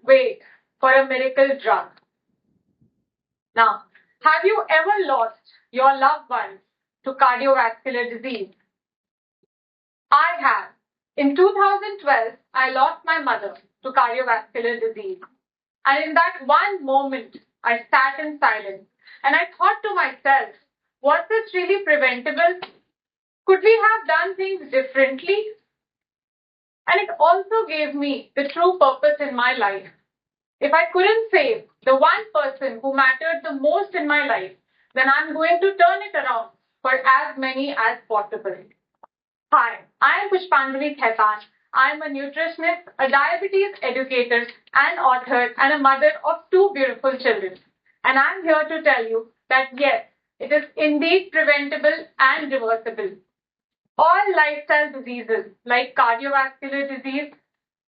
wait for a miracle drug. Now, have you ever lost your loved ones to cardiovascular disease? I have. In 2012, I lost my mother to cardiovascular disease. And in that one moment, I sat in silence and I thought to myself, was this really preventable? Could we have done things differently? And it also gave me the true purpose in my life. If I couldn't save the one person who mattered the most in my life, then I'm going to turn it around for as many as possible. Hi, I am Pushpanjali Khaitan. I am a nutritionist, a diabetes educator, an author, and a mother of two beautiful children. And I'm here to tell you that yes, it is indeed preventable and reversible. All lifestyle diseases like cardiovascular disease,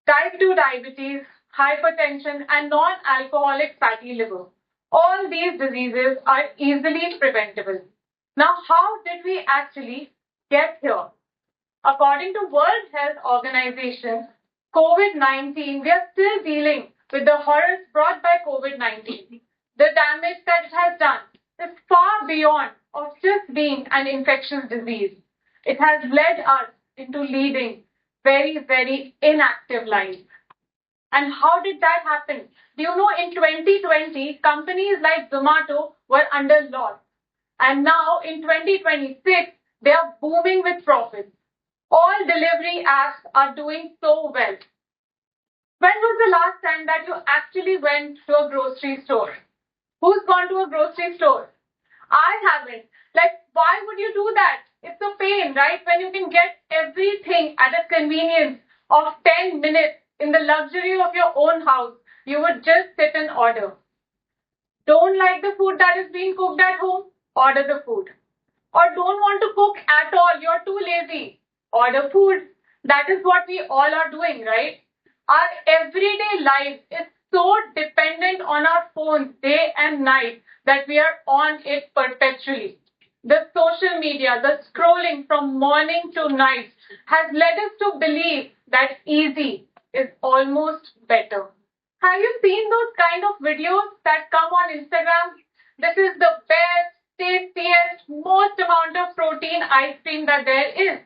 type 2 diabetes, hypertension, and non-alcoholic fatty liver. All these diseases are easily preventable. Now, how did we actually get here? According to World Health Organization, COVID-19, we are still dealing with the horrors brought by COVID-19. The damage that it has done is far beyond of just being an infectious disease. It has led us into leading very, very inactive lives. And how did that happen? Do you know in 2020, companies like Zomato were under loss. And now in 2026, they are booming with profits. All delivery apps are doing so well. When was the last time that you actually went to a grocery store? Who's gone to a grocery store? I haven't. Why would you do that? It's a pain, right? When you can get everything at a convenience of 10 minutes in the luxury of your own house, you would just sit and order. Don't like the food that is being cooked at home? Order the food. Or don't want to cook at all, you're too lazy. Order food. That is what we all are doing, right? Our everyday life is so dependent on our phones day and night that we are on it perpetually. The social media, the scrolling from morning to night has led us to believe that easy is almost better. Have you seen those kind of videos that come on Instagram? This is the best, tastiest, most amount of protein ice cream that there is.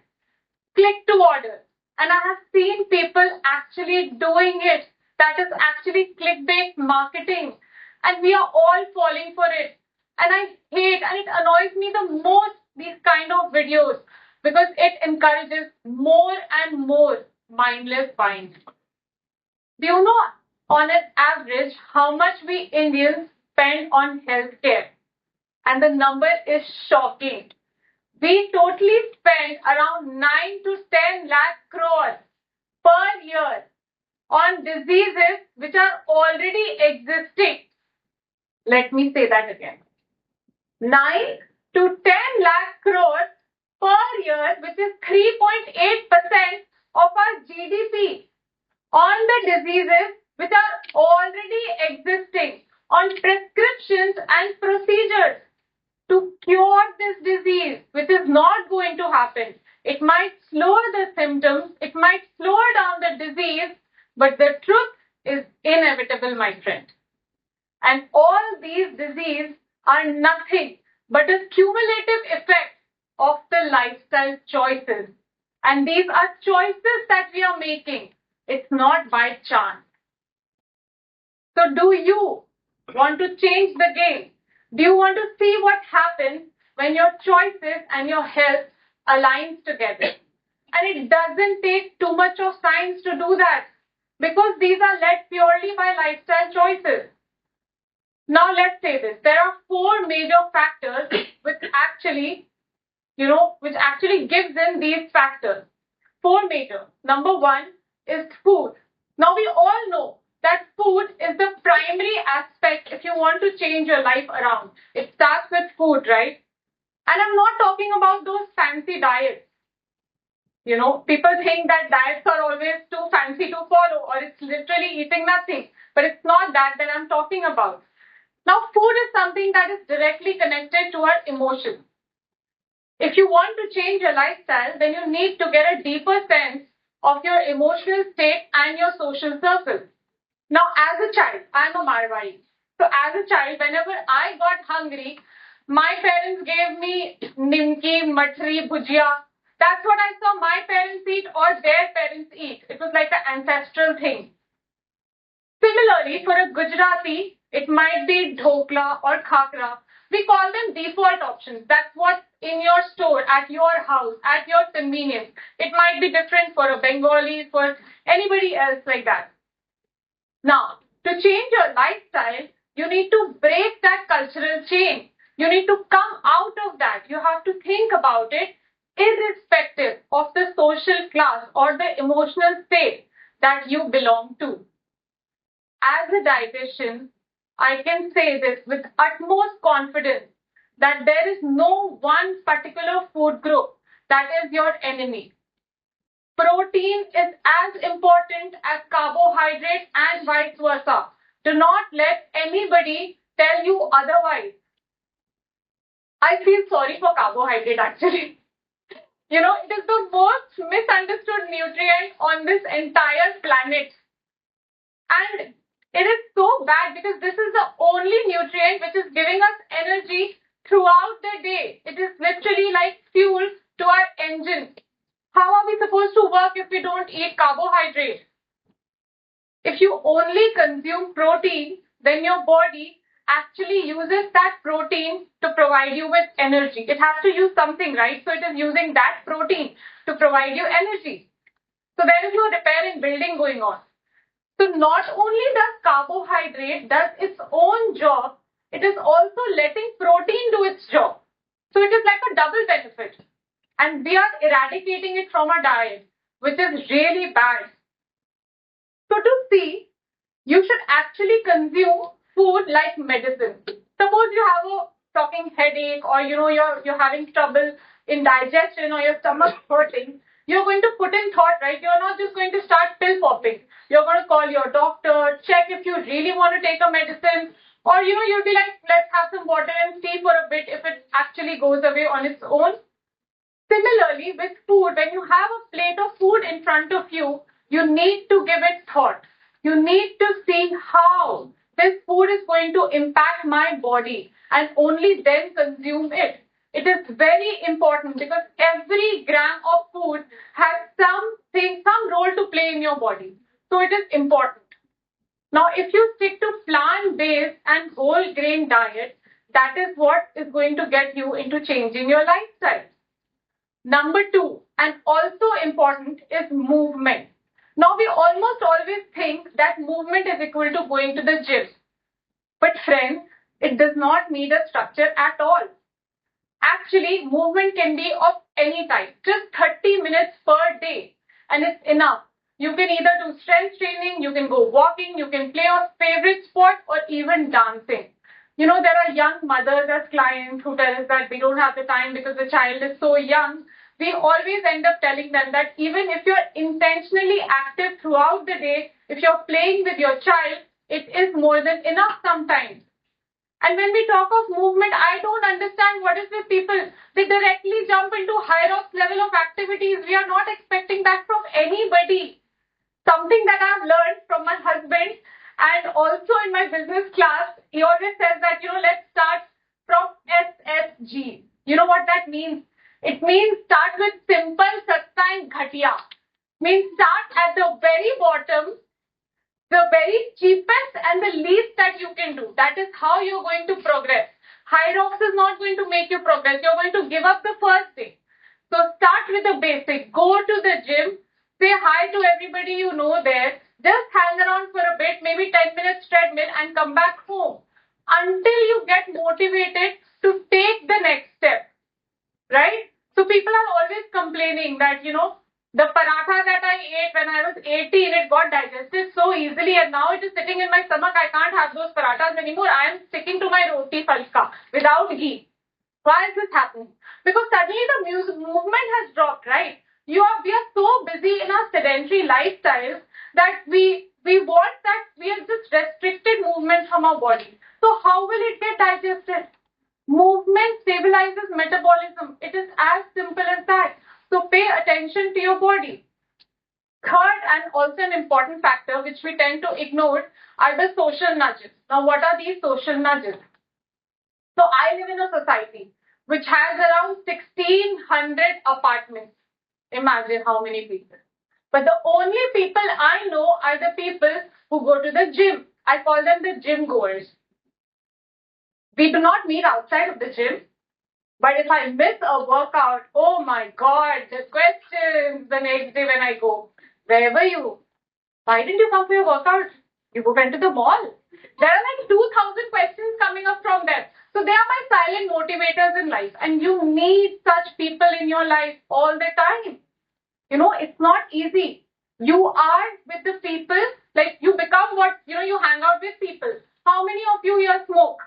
Click to order. And I have seen people actually doing it. That is actually clickbait marketing. And we are all falling for it. And I hate and it annoys me the most these kind of videos because it encourages more and more mindless buying. Do you know on an average how much we Indians spend on healthcare? And the number is shocking. We totally spend around 9 to 10 lakh crores per year on diseases which are already existing. Let me say that again. 9 to 10 lakh crores per year, which is 3.8% of our GDP, on the diseases which are already existing, on prescriptions and procedures to cure this disease, which is not going to happen. It might slow the symptoms, it might slow down the disease, but the truth is inevitable, my friend. And all these diseases are nothing but a cumulative effect of the lifestyle choices. And these are choices that we are making. It's not by chance. So do you want to change the game? Do you want to see what happens when your choices and your health aligns together? And it doesn't take too much of science to do that because these are led purely by lifestyle choices. Now let's say this. There are 4 major factors which actually gives in these factors. 4 major. Number 1 is food. Now we all know that food is the primary aspect if you want to change your life around. It starts with food, right? And I'm not talking about those fancy diets. People think that diets are always too fancy to follow or it's literally eating nothing. But it's not that I'm talking about. Now, food is something that is directly connected to our emotions. If you want to change your lifestyle, then you need to get a deeper sense of your emotional state and your social circle. Now, as a child, I'm a Marwari. So, as a child, whenever I got hungry, my parents gave me nimki, matri, bhujia. That's what I saw my parents eat or their parents eat. It was like an ancestral thing. Similarly, for a Gujarati, it might be dhokla or khakra. We call them default options. That's what's in your store, at your house, at your convenience. It might be different for a Bengali, for anybody else like that. Now, to change your lifestyle, you need to break that cultural chain. You need to come out of that. You have to think about it irrespective of the social class or the emotional state that you belong to. As a dietitian, I can say this with utmost confidence that there is no one particular food group that is your enemy. Protein is as important as carbohydrate and vice versa. Do not let anybody tell you otherwise. I feel sorry for carbohydrate actually. You know, it is the most misunderstood nutrient on this entire planet. And it is so bad because this is the only nutrient which is giving us energy throughout the day. It is literally like fuel to our engine. How are we supposed to work if we don't eat carbohydrates? If you only consume protein, then your body actually uses that protein to provide you with energy. It has to use something, right? So it is using that protein to provide you energy. So there is no repair and building going on. So not only does carbohydrate does its own job, it is also letting protein do its job. So it is like a double benefit. And we are eradicating it from our diet, which is really bad. So to see, you should actually consume food like medicine. Suppose you have a talking headache or you're having trouble in digestion or your stomach hurting, you're going to put in thought, right? You're not just going to start pill popping. You're going to call your doctor, check if you really want to take a medicine, or you'll be like, let's have some water and see for a bit if it actually goes away on its own. Similarly, with food, when you have a plate of food in front of you, you need to give it thought. You need to see how this food is going to impact my body and only then consume it. It is very important because every gram of food has some role to play in your body. So it is important. Now, if you stick to plant-based and whole grain diet, that is what is going to get you into changing your lifestyle. Number two, and also important, is movement. Now, we almost always think that movement is equal to going to the gym. But friends, it does not need a structure at all. Actually, movement can be of any type, just 30 minutes per day, and it's enough. You can either do strength training, you can go walking, you can play your favorite sport, or even dancing. There are young mothers as clients who tell us that we don't have the time because the child is so young. We always end up telling them that even if you're intentionally active throughout the day, if you're playing with your child, it is more than enough sometimes. And when we talk of movement, I don't understand what is with people. They directly jump into high-rocks level of activities. We are not expecting that from anybody. Something that I've learned from my husband and also in my business class, he always says that, let's start from SSG. You know what that means? It means start with simple, sasta and ghatiya. Means start at the very bottom, the very cheapest and the least that you can do. That is how you're going to progress. High rocks is not going to make you progress. You're going to give up the first day. So start with the basic. Go to the gym. Say hi to everybody you know there. Just hang around for a bit, maybe 10 minutes treadmill and come back home until you get motivated to take the next step. Right? So people are always complaining that, the paratha that I ate when I was 18, it got digested so easily and now it is sitting in my stomach. I can't have those parathas anymore. I am sticking to my roti falka without ghee. Why is this happening? Because suddenly the movement has dropped, right? We are so busy in our sedentary lifestyles that we want that we have just restricted movement from our body. So how will it get digested? Movement stabilizes metabolism. It is as simple as that. So pay attention to your body. Third, and also an important factor which we tend to ignore, are the social nudges. Now, what are these social nudges? So I live in a society which has around 1,600 apartments. Imagine how many people. But the only people I know are the people who go to the gym. I call them the gym goers. We do not meet outside of the gym. But if I miss a workout, oh my God, the questions the next day when I go, where were you? Why didn't you come for your workout? You went to the mall. There are like 2,000 questions coming up from them. So they are my silent motivators in life. And you need such people in your life all the time. You know, it's not easy. You are with the people, like you become what, you hang out with people. How many of you here smoke?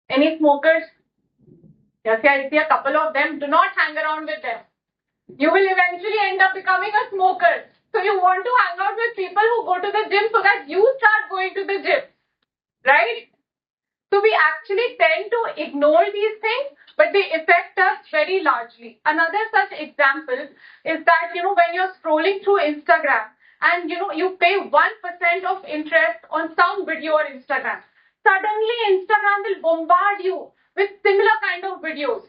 Any smokers? Yes, I see a couple of them. Do not hang around with them. You will eventually end up becoming a smoker. So you want to hang out with people who go to the gym so that you start going to the gym. Right? So we actually tend to ignore these things, but they affect us very largely. Another such example is that, when you're scrolling through Instagram and, you pay 1% of interest on some video on Instagram, suddenly Instagram will bombard you with similar kind of videos.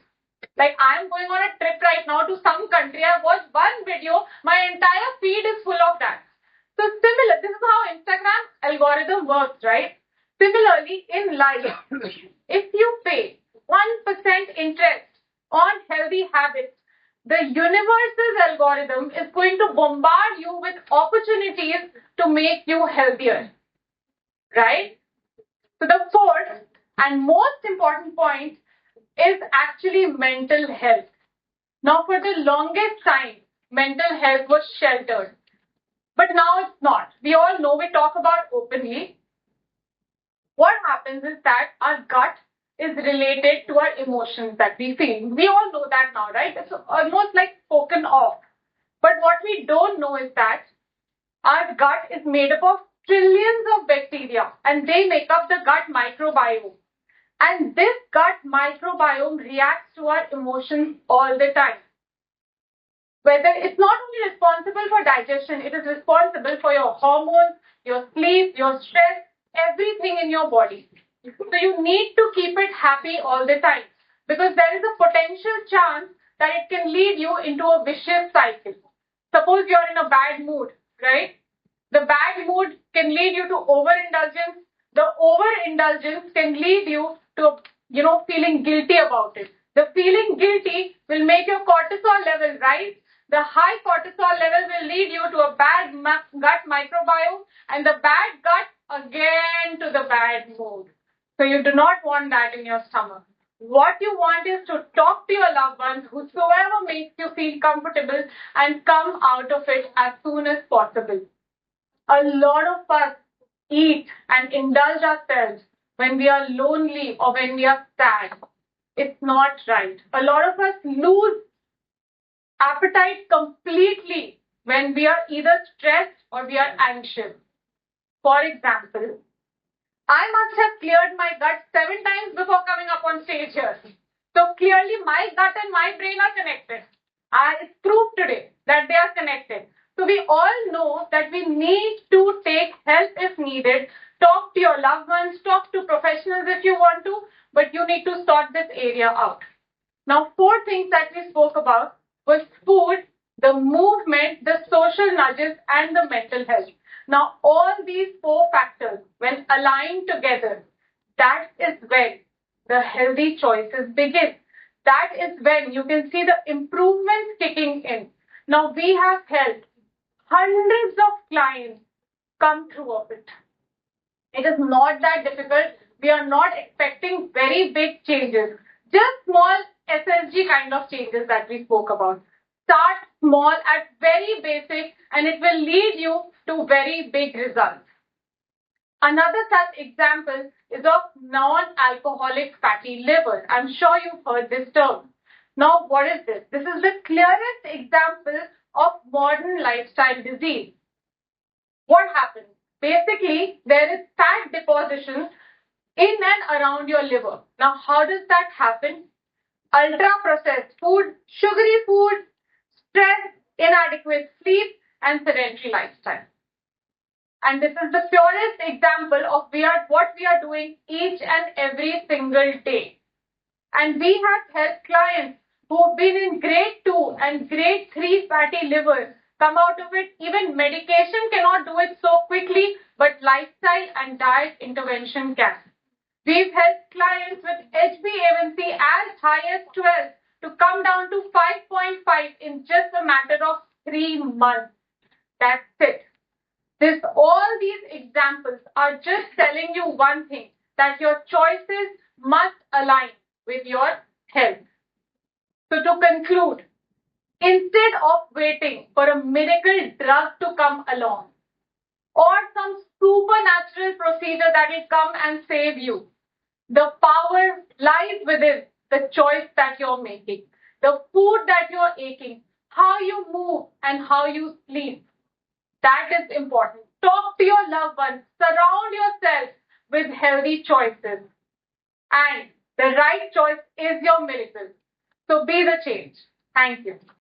Like I'm going on a trip right now to some country. I've watched one video. My entire feed is full of that. So similar, this is how Instagram algorithm works, right? Similarly, in life, if you pay 1% interest on healthy habits, the universe's algorithm is going to bombard you with opportunities to make you healthier, right? So the fourth and most important point is actually mental health. Now, for the longest time, mental health was sheltered. But now it's not. We all know, we talk about openly. What happens is that our gut is related to our emotions that we feel. We all know that now, right? It's almost like spoken of. But what we don't know is that our gut is made up of trillions of bacteria and they make up the gut microbiome. And this gut microbiome reacts to our emotions all the time. Whether it's not only responsible for digestion, it is responsible for your hormones, your sleep, your stress, everything in your body. So you need to keep it happy all the time because there is a potential chance that it can lead you into a vicious cycle. Suppose you're in a bad mood, right? The bad mood can lead you to overindulgence. The overindulgence can lead you to, feeling guilty about it. The feeling guilty will make your cortisol level rise. The high cortisol level will lead you to a bad gut microbiome and the bad gut again to the bad mood. So you do not want that in your stomach. What you want is to talk to your loved ones, whosoever makes you feel comfortable, and come out of it as soon as possible. A lot of us eat and indulge ourselves when we are lonely or when we are sad. It's not right. A lot of us lose appetite completely when we are either stressed or we are anxious. For example, I must have cleared my gut 7 times before coming up on stage here. So clearly my gut and my brain are connected. It's proved today that they are connected. So we all know that we need to take help if needed. Talk to your loved ones, talk to professionals if you want to, but you need to sort this area out. Now, 4 things that we spoke about was food, the movement, the social nudges, and the mental health. Now, all these 4 factors, when aligned together, that is when the healthy choices begin. That is when you can see the improvements kicking in. Now, we have helped hundreds of clients come through of it. It is not that difficult. We are not expecting very big changes. Just small SSG kind of changes that we spoke about. Start small at very basic and it will lead you to very big results. Another such example is of non-alcoholic fatty liver. I'm sure you've heard this term. Now, what is this? This is the clearest example of modern lifestyle disease. What happens? Basically, there is fat deposition in and around your liver. Now, how does that happen? Ultra-processed food, sugary food, stress, inadequate sleep, and sedentary lifestyle. And this is the purest example of what we are doing each and every single day. And we have helped clients who've been in grade 2 and grade 3 fatty liver come out of it. Even medication cannot do it so quickly, but lifestyle and diet intervention can. We've helped clients with HbA1c as high as 12 to come down to 5.5 in just a matter of 3 months. That's it. All these examples are just telling you one thing, that your choices must align with your health. So to conclude, instead of waiting for a miracle drug to come along or some supernatural procedure that will come and save you, the power lies within the choice that you're making, the food that you're eating, how you move and how you sleep. That is important. Talk to your loved ones. Surround yourself with healthy choices. And the right choice is your miracle. So be the change. Thank you.